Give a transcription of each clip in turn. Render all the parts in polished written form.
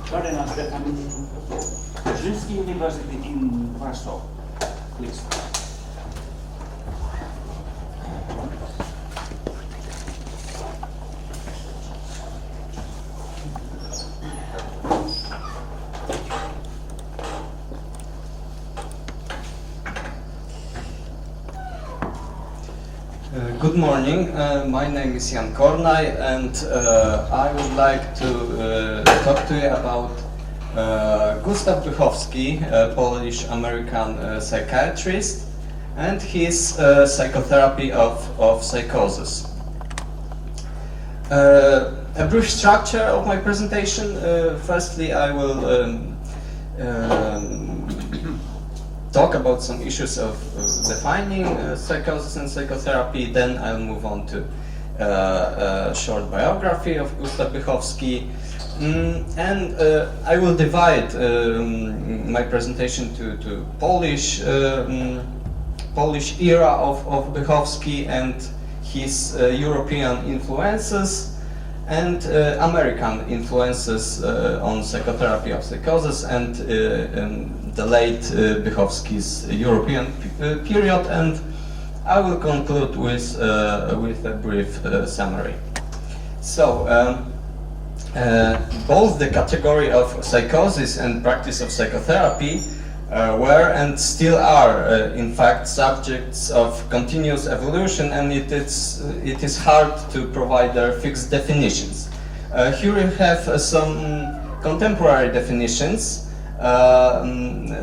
Cardinal Stefan Wyszyński University in Warsaw. Please. Good morning, my name is Jan Kornaj, and I would like to talk to you about Gustaw Bychowski, a Polish-American psychiatrist, and his psychotherapy of psychosis. A brief structure of my presentation. Firstly, I will talk about some issues of defining psychosis and psychotherapy. Then I'll move on to a short biography of Gustaw Bychowski, and I will divide my presentation to Polish era of Bychowski and his European influences, and American influences on psychotherapy of psychosis, and the late Bychowski's European period, and I will conclude with a brief summary. So, both the category of psychosis and practice of psychotherapy were and still are, in fact, subjects of continuous evolution, and it is hard to provide their fixed definitions. Here we have some contemporary definitions.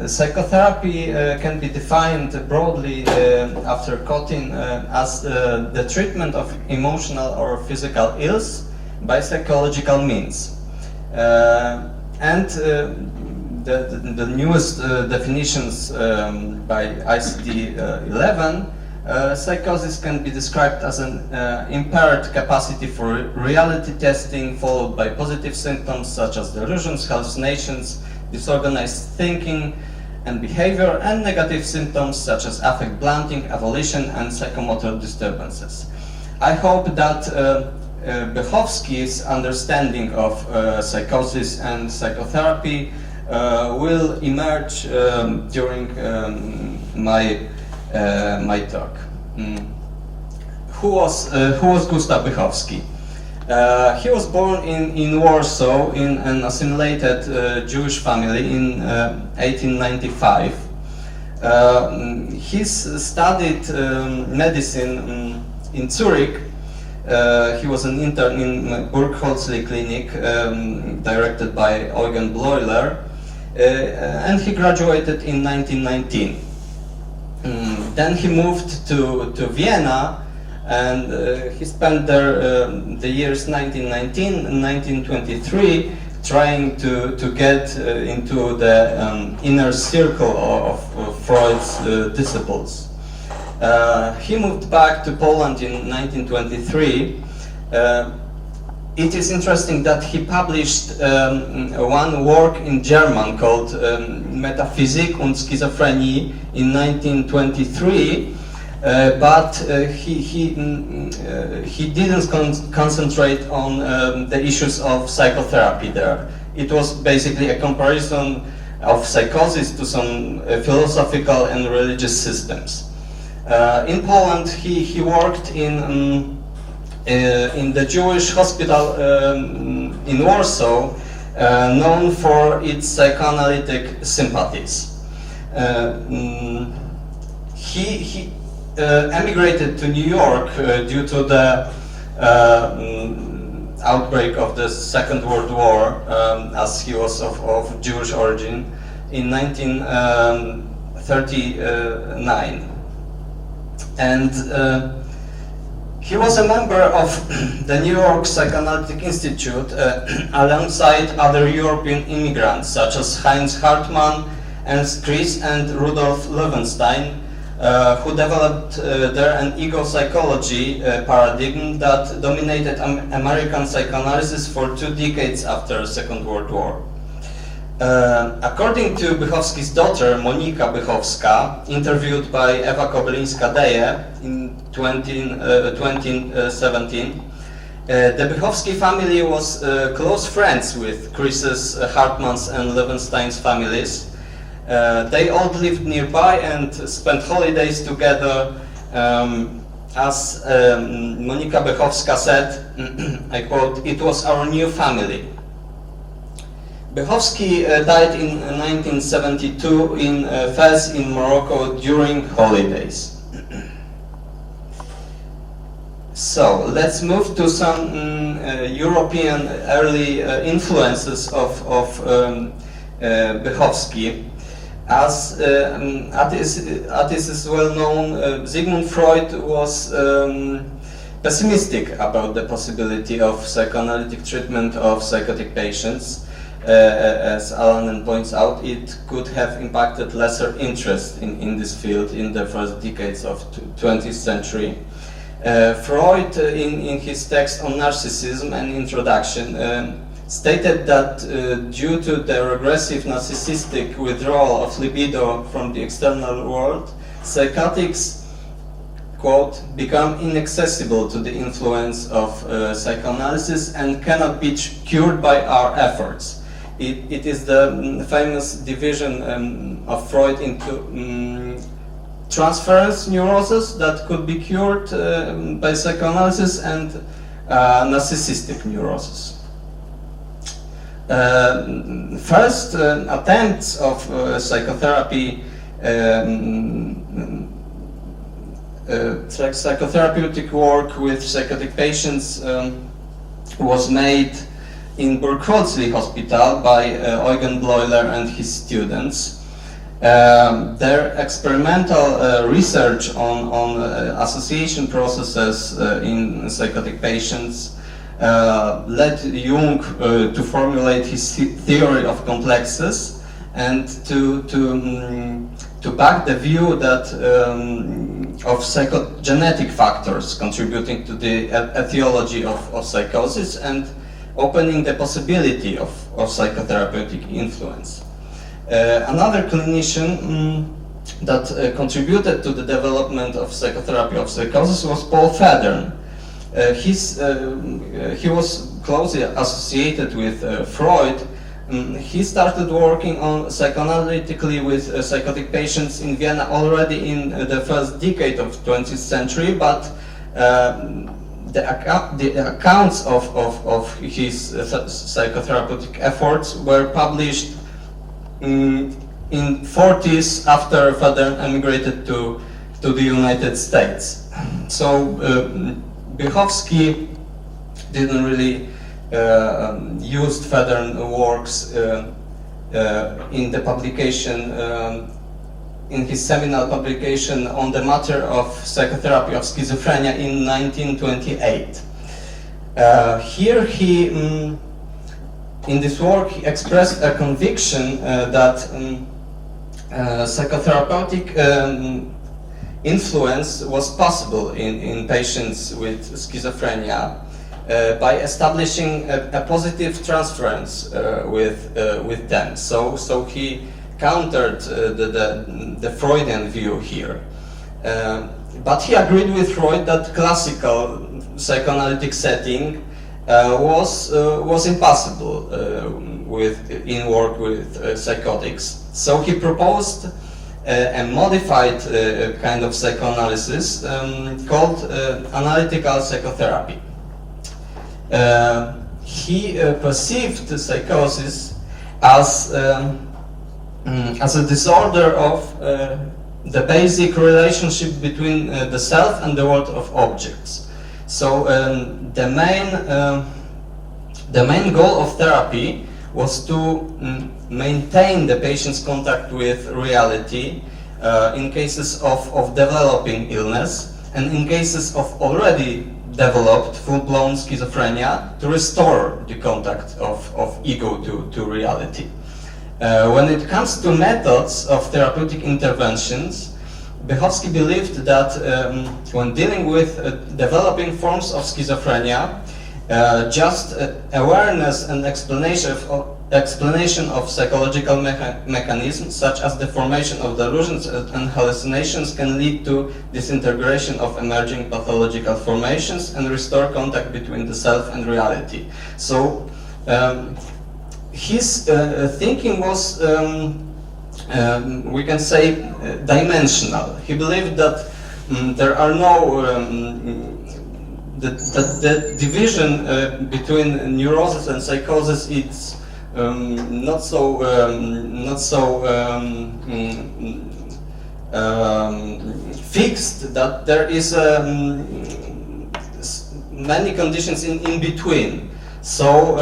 Psychotherapy can be defined broadly after Kotin as the treatment of emotional or physical ills by psychological means. And the newest definitions by ICD-11, psychosis can be described as an impaired capacity for reality testing, followed by positive symptoms such as delusions, hallucinations, disorganized thinking and behavior, and negative symptoms such as affect blunting, avolition, and psychomotor disturbances. I hope that Bychowski's understanding of psychosis and psychotherapy will emerge during my talk. Who was Gustaw Bychowski? He was born in Warsaw in an assimilated Jewish family in 1895. He studied medicine in Zurich. He was an intern in Burgholzli Clinic, directed by Eugen Bleuler, and he graduated in 1919. Then he moved to Vienna, and he spent there the years 1919 and 1923 trying to get into the inner circle of Freud's disciples. He moved back to Poland in 1923. It is interesting that he published one work in German called Metaphysics und Schizophrenie in 1923, but he didn't concentrate on the issues of psychotherapy there. It was basically a comparison of psychosis to some philosophical and religious systems. In Poland, he worked in the Jewish hospital in Warsaw, known for its psychoanalytic sympathies. He emigrated to New York due to the outbreak of the Second World War, as he was of Jewish origin, in 1939. And he was a member of the New York Psychoanalytic Institute alongside other European immigrants such as Heinz Hartmann, Ernst Kries, and Rudolf Löwenstein, who developed there an ego psychology paradigm that dominated American psychoanalysis for 2 decades after the Second World War. According to Bychowski's daughter, Monika Bychowska, interviewed by Ewa Kobylińska-Deje in 2017, The Bychowski family was close friends with Chris's, Hartmann's and Levenstein's families. They all lived nearby and spent holidays together. As Monika Bychowska said, I quote, "It was our new family." Bychowski died in 1972 in Fez in Morocco during holidays. So let's move to some European early influences of Bychowski. As this is well known, Sigmund Freud was pessimistic about the possibility of psychoanalytic treatment of psychotic patients. As Alan points out, it could have impacted lesser interest in this field in the first decades of 20th century. Freud, in his text on narcissism and introduction, stated that due to the regressive narcissistic withdrawal of libido from the external world, psychotics, quote, become inaccessible to the influence of psychoanalysis and cannot be cured by our efforts. It is the famous division of Freud into transference neurosis that could be cured by psychoanalysis and narcissistic neurosis. First attempts of psychotherapy, psychotherapeutic work with psychotic patients was made in Burghölzli Hospital by Eugen Bleuler and his students. Their experimental research on association processes in psychotic patients led Jung to formulate his theory of complexes and to back the view that of psychogenetic factors contributing to the etiology of psychosis and opening the possibility of psychotherapeutic influence. Another clinician that contributed to the development of psychotherapy of psychosis was Paul Federn. He was closely associated with Freud. He started working on psychoanalytically with psychotic patients in Vienna already in the first decade of 20th century, but the accounts of his psychotherapeutic efforts were published in 40s after Federn emigrated to the United States. So Bychowski didn't really use Federn works in the publication, in his seminal publication on the matter of psychotherapy of schizophrenia in 1928. Here he, in this work, he expressed a conviction that psychotherapeutic influence was possible in patients with schizophrenia by establishing a positive transference with them. So he countered the Freudian view here. But he agreed with Freud that classical psychoanalytic setting was impossible in work with psychotics. So he proposed a modified kind of psychoanalysis called analytical psychotherapy. He perceived psychosis as a disorder of the basic relationship between the self and the world of objects. So the main goal of therapy was to maintain the patient's contact with reality in cases of developing illness, and in cases of already developed full-blown schizophrenia, to restore the contact of ego to reality. When it comes to methods of therapeutic interventions, Bychowski believed that when dealing with developing forms of schizophrenia, Just awareness and explanation of psychological mechanisms, such as the formation of delusions and hallucinations, can lead to disintegration of emerging pathological formations and restore contact between the self and reality. So his thinking was, we can say, dimensional. He believed that there are no the division between neurosis and psychosis is not so fixed, that there is many conditions in between. So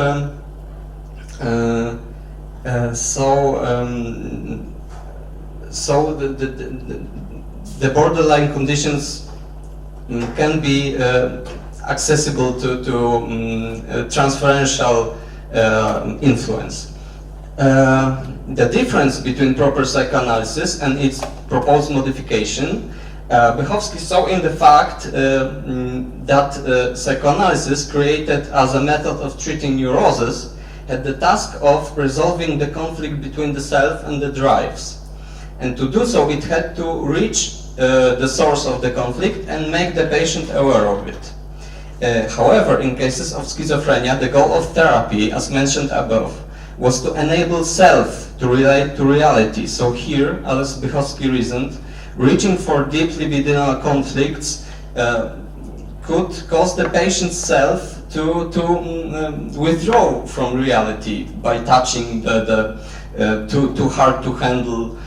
the borderline conditions can be accessible to transferential influence. The difference between proper psychoanalysis and its proposed modification, Bychowski saw in the fact that psychoanalysis, created as a method of treating neurosis, had the task of resolving the conflict between the self and the drives. And to do so, it had to reach the source of the conflict and make the patient aware of it. However, in cases of schizophrenia, the goal of therapy, as mentioned above, was to enable self to relate to reality. So here, as Bychowski reasoned, reaching for deep libidinal conflicts could cause the patient's self to withdraw from reality by touching the too hard to handle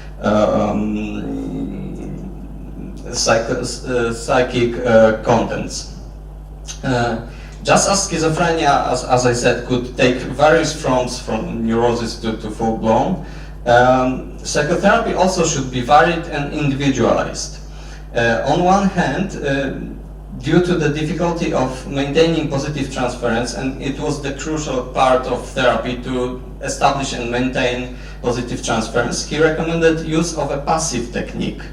psychic contents. Just as schizophrenia, as I said, could take various forms from neurosis to full-blown, psychotherapy also should be varied and individualized. On one hand, due to the difficulty of maintaining positive transference, and it was the crucial part of therapy to establish and maintain positive transference, he recommended use of a passive technique,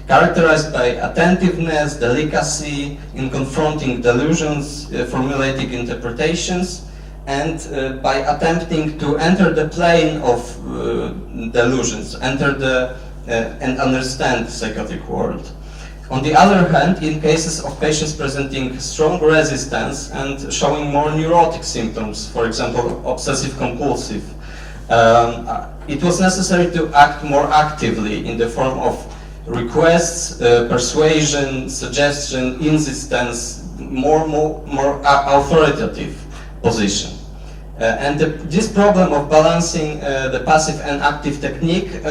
characterized by attentiveness, delicacy in confronting delusions, formulating interpretations, and by attempting to enter the plane of delusions, enter the and understand the psychotic world. On the other hand, in cases of patients presenting strong resistance and showing more neurotic symptoms, for example, obsessive-compulsive, it was necessary to act more actively in the form of requests, persuasion, suggestion, insistence, more authoritative position. And this problem of balancing the passive and active technique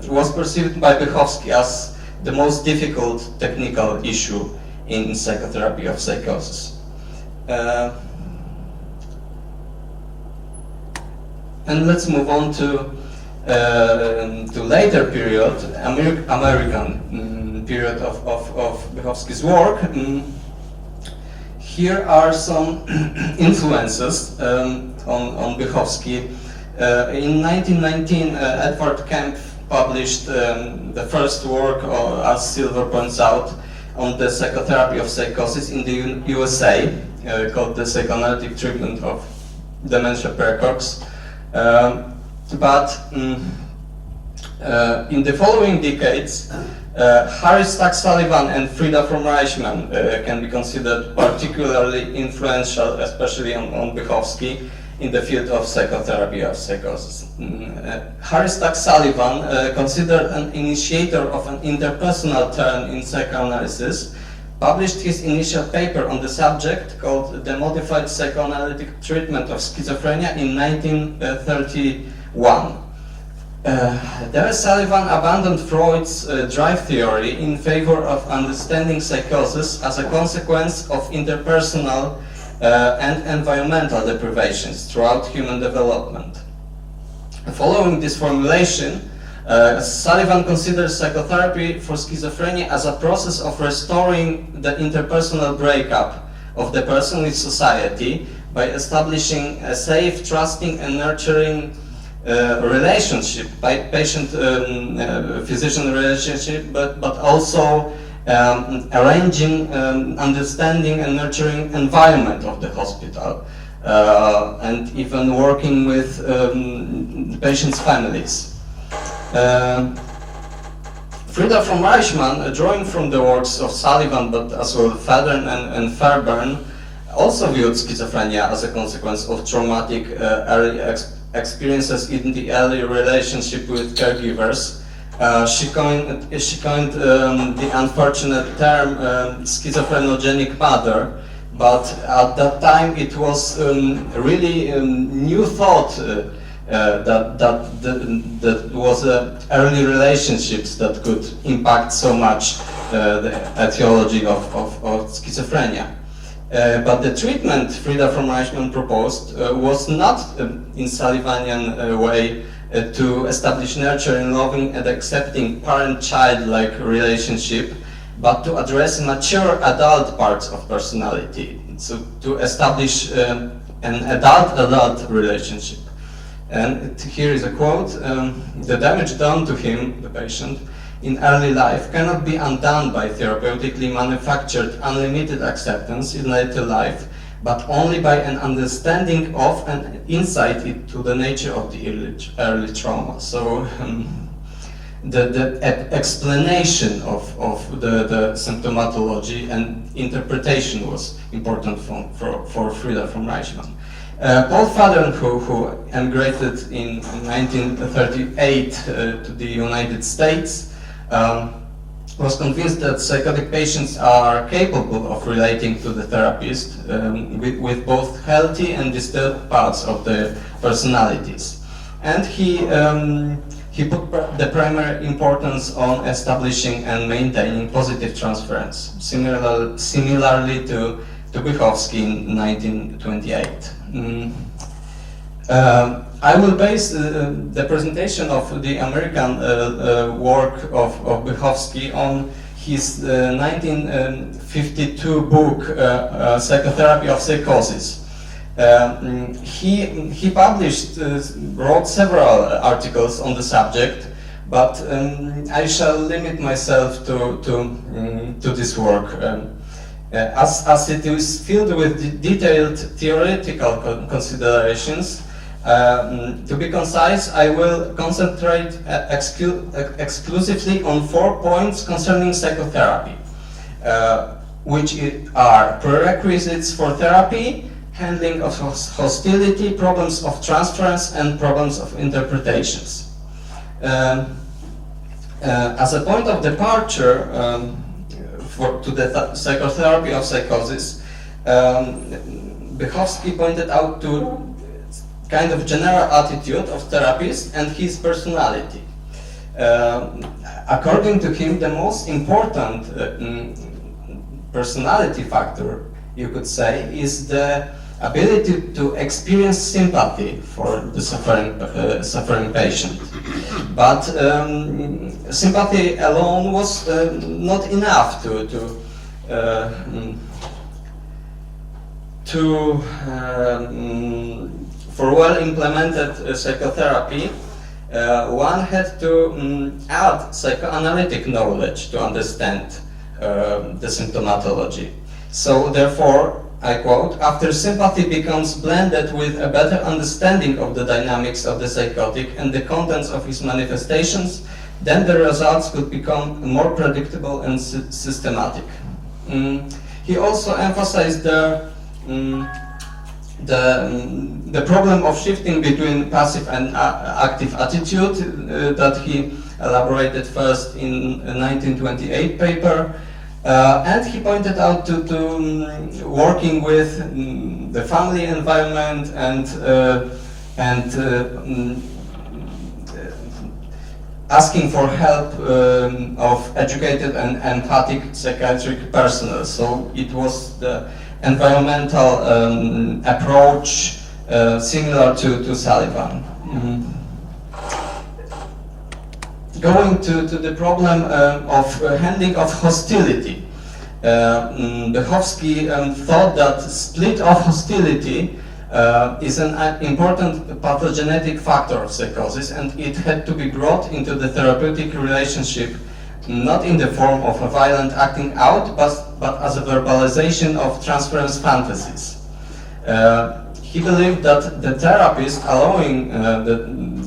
was perceived by Bychowski as the most difficult technical issue in psychotherapy of psychosis. And let's move on to later period, American period of Bychowski's work. Here are some influences on Bychowski. In 1919, Edward Kemp published the first work, as Silver points out, on the psychotherapy of psychosis in the USA, called The Psychoanalytic Treatment of Dementia Precox. But in the following decades, Harry Stack Sullivan and Frida von Reichmann can be considered particularly influential, especially on Bychowski, in the field of psychotherapy of psychosis. Harry Stack Sullivan, considered an initiator of an interpersonal turn in psychoanalysis, published his initial paper on the subject called The Modified Psychoanalytic Treatment of Schizophrenia in 1931. There Sullivan abandoned Freud's drive theory in favor of understanding psychosis as a consequence of interpersonal and environmental deprivations throughout human development. Following this formulation, Sullivan considers psychotherapy for schizophrenia as a process of restoring the interpersonal breakup of the person with society by establishing a safe, trusting, and nurturing relationship, by patient-physician relationship, but also arranging, understanding and nurturing environment of the hospital, and even working with the patients' families. Frieda von Reichmann, drawing from the works of Sullivan, but as well Federn and Fairbairn, also viewed schizophrenia as a consequence of traumatic early experiences in the early relationship with caregivers. She coined the unfortunate term schizophrenogenic mother, but at that time it was really new thought that was early relationships that could impact so much the etiology of schizophrenia. But the treatment Frieda von Reichmann proposed was not in Sullivanian way to establish nurturing, loving and accepting parent-child-like relationship, but to address mature adult parts of personality, so to establish an adult-adult relationship. And here is a quote: the damage done to him, the patient, in early life cannot be undone by therapeutically manufactured unlimited acceptance in later life, but only by an understanding of and insight into the nature of the early trauma. So the explanation of the symptomatology and interpretation was important for Frieda von Reichmann. Paul Federn, who emigrated in 1938 to the United States, was convinced that psychotic patients are capable of relating to the therapist with both healthy and disturbed parts of their personalities. And he put the primary importance on establishing and maintaining positive transference, similarly to Bychowski in 1928. I will base the presentation of the American work of Bychowski on his 1952 book, Psychotherapy of Psychosis. He wrote several articles on the subject, but I shall limit myself to this work. As it is filled with detailed theoretical considerations, to be concise, I will concentrate exclusively on 4 points concerning psychotherapy, which are prerequisites for therapy, handling of hostility, problems of transference, and problems of interpretations. As a point of departure to the psychotherapy of psychosis, Bychowski pointed out to kind of general attitude of therapist and his personality. According to him, the most important personality factor, you could say, is the ability to experience sympathy for the suffering patient. But sympathy alone was not enough for well-implemented psychotherapy. One had to add psychoanalytic knowledge to understand the symptomatology. So therefore, I quote, after sympathy becomes blended with a better understanding of the dynamics of the psychotic and the contents of his manifestations, then the results could become more predictable and systematic. He also emphasized the problem of shifting between passive and active attitude that he elaborated first in a 1928 paper. And he pointed out to working with the family environment and asking for help of educated and empathic psychiatric personnel. So it was the environmental approach similar to Sullivan. Going to the problem of handling of hostility. Bychowski thought that split of hostility is an important pathogenetic factor of psychosis, and it had to be brought into the therapeutic relationship not in the form of a violent acting out, but as a verbalization of transference fantasies. He believed that the therapist allowing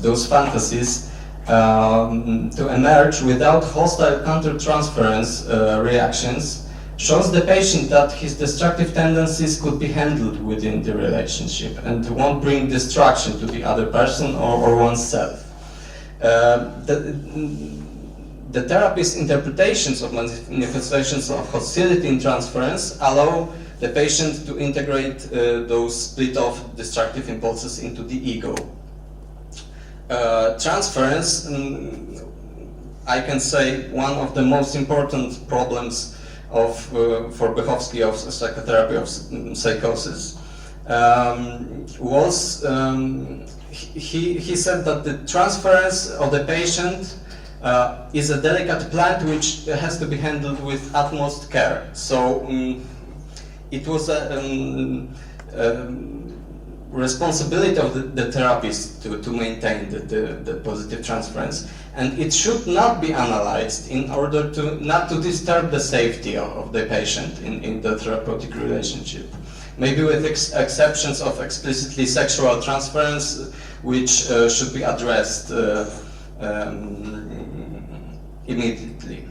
those fantasies to emerge without hostile countertransference reactions shows the patient that his destructive tendencies could be handled within the relationship and won't bring destruction to the other person or oneself. The therapist's interpretations of manifestations of hostility in transference allow the patient to integrate those split-off destructive impulses into the ego. Transference, I can say, one of the most important problems for Bychowski of psychotherapy of psychosis was he said that the transference of the patient is a delicate plant which has to be handled with utmost care. So it was a responsibility of the therapist to maintain the positive transference, and it should not be analyzed in order not to disturb the safety of the patient in the therapeutic relationship. Maybe with exceptions of explicitly sexual transference, which should be addressed immediately.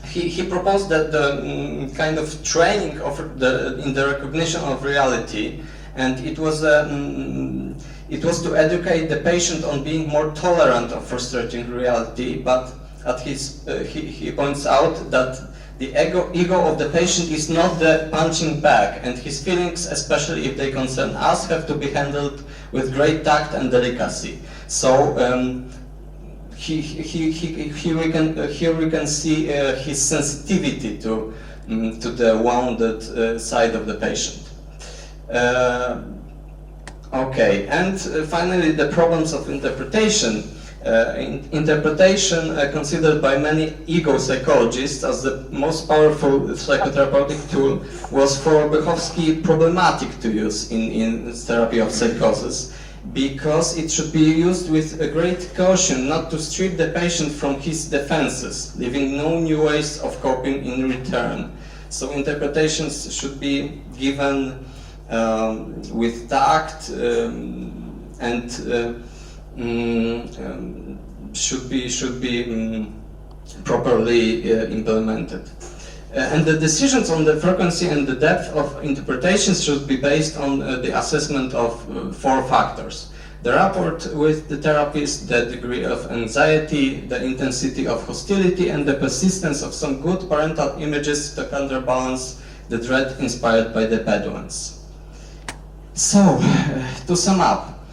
He proposed that the kind of training in the recognition of reality, and it was to educate the patient on being more tolerant of frustrating reality. But he points out that the ego of the patient is not the punching bag, and his feelings, especially if they concern us, have to be handled with great tact and delicacy. So here we can see his sensitivity to the wounded side of the patient. Okay, and finally the problems of interpretation. Interpretation, considered by many ego psychologists as the most powerful psychotherapeutic tool, was for Bychowski problematic to use in therapy of psychosis, because it should be used with a great caution not to strip the patient from his defenses, leaving no new ways of coping in return. So interpretations should be given with tact and should be properly implemented. And the decisions on the frequency and the depth of interpretations should be based on the assessment of 4 factors: the rapport with the therapist, the degree of anxiety, the intensity of hostility, and the persistence of some good parental images to counterbalance the dread inspired by the bad ones. So, to sum up,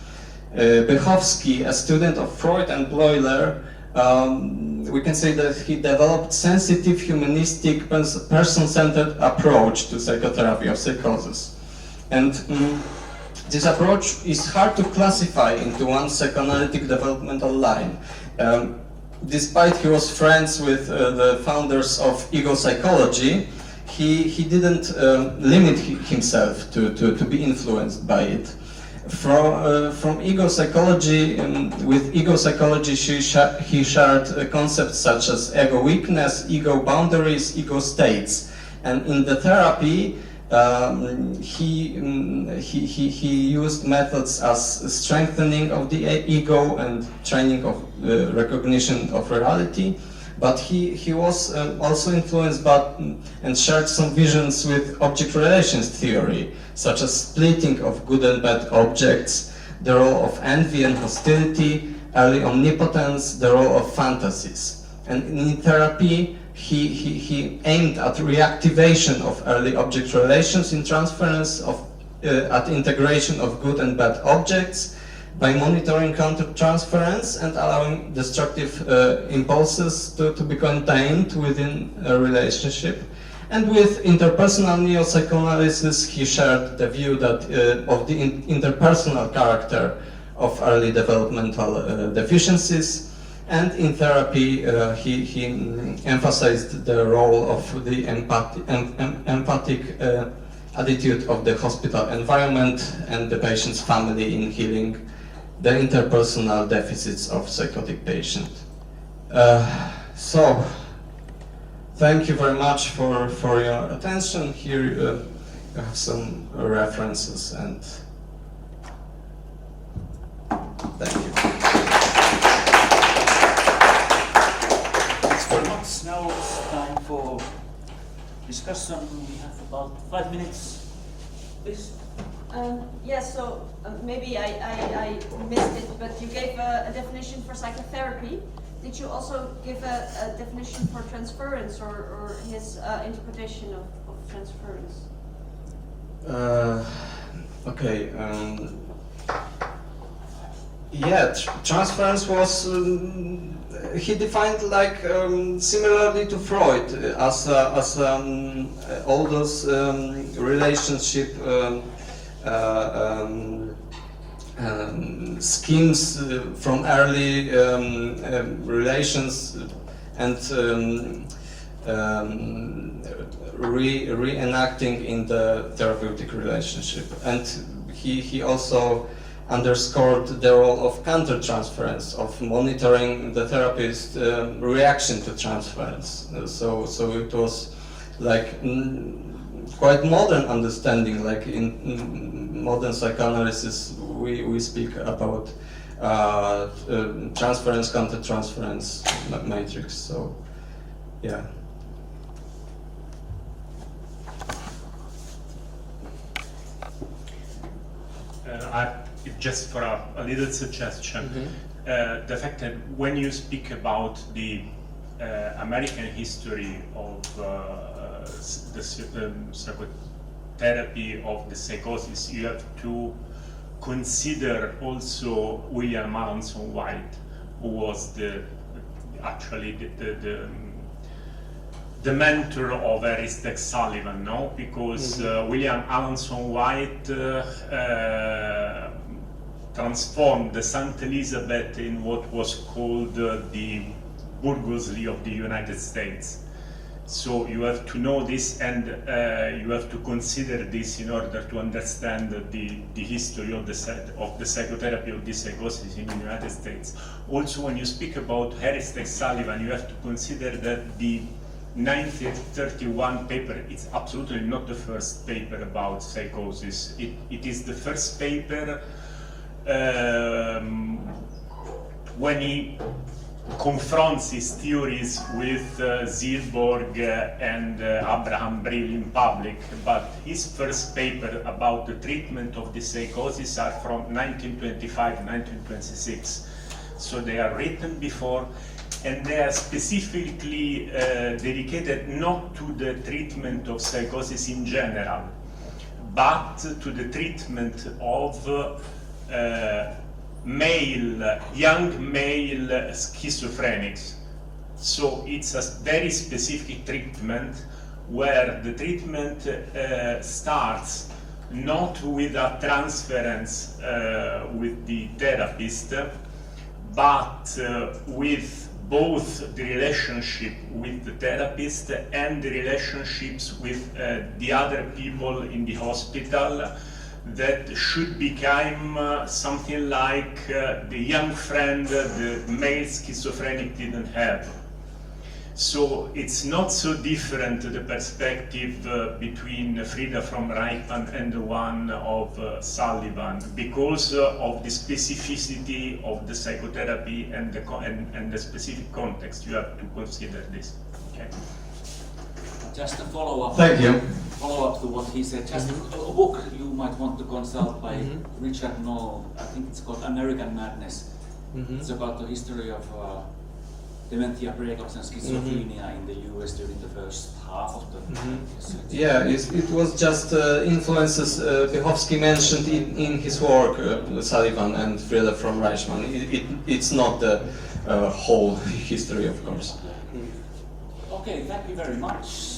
Bychowski, a student of Freud and Bleuler, we can say that he developed sensitive, humanistic, person-centered approach to psychotherapy of psychosis. And this approach is hard to classify into one psychoanalytic developmental line. Despite he was friends with the founders of ego psychology, he didn't limit himself to be influenced by it. From ego psychology, with ego psychology he shared concepts such as ego weakness, ego boundaries, ego states, and in the therapy he used methods as strengthening of the ego and training of recognition of reality. But he was also influenced by and shared some visions with object relations theory, such as splitting of good and bad objects, the role of envy and hostility, early omnipotence, the role of fantasies. And in therapy, he aimed at reactivation of early object relations in transference, at integration of good and bad objects, by monitoring counter-transference and allowing destructive impulses to be contained within a relationship. And with interpersonal neo-psychoanalysis, he shared the view that of the interpersonal character of early developmental deficiencies. And in therapy, he emphasized the role of the empathic attitude of the hospital environment and the patient's family in healing the interpersonal deficits of psychotic patient. So, thank you very much for your attention. Here you have some references, and thank you. Thanks very much. Now it's time for discussion. We have about 5 minutes. Please. So maybe I missed it, but you gave a definition for psychotherapy. Did you also give a definition for transference, or his interpretation of transference? Okay. Yeah, transference was he defined like similarly to Freud as all those relationship schemes from early relations and reenacting in the therapeutic relationship. And he also underscored the role of countertransference, of monitoring the therapist's reaction to transference. So it was like quite modern understanding. Like in modern psychoanalysis, we speak about transference, countertransference matrix. So yeah. Just for a little suggestion, the fact that when you speak about the American history of the psychotherapy of the psychosis, you have to consider also William Alanson White, who was actually the mentor of Aristotle Sullivan, no? Because William Alanson White transformed the St. Elizabeth in what was called the Burgosly of the United States. So you have to know this, and you have to consider this in order to understand the history of the psychotherapy of the psychosis in the United States. Also, when you speak about Aristotle Sullivan, you have to consider that the 1931 paper, it's absolutely not the first paper about psychosis. It is the first paper when he confronts his theories with Zilborg and Abraham Brill in public, but his first paper about the treatment of the psychosis are from 1925-1926. So they are written before, and they are specifically dedicated not to the treatment of psychosis in general, but to the treatment of young male schizophrenics. So it's a very specific treatment where the treatment starts not with a transference with the therapist, but with both the relationship with the therapist and the relationships with the other people in the hospital that should become something like the young friend the male schizophrenic didn't have. So it's not so different the perspective between Frida from Reichmann and the one of Sullivan, because of the specificity of the psychotherapy and the specific context. You have to consider this. Okay. Just a follow-up. Thank you. Follow-up to what he said. Just a book you might want to consult by Richard Knoll. I think it's called American Madness. It's about the history of dementia breakups and schizophrenia in the US during the first half of the 20th century. Yeah, it was just influences Bychowski mentioned in his work, Sullivan and Frida from Reichmann. It's not the whole history, of course. Okay, thank you very much.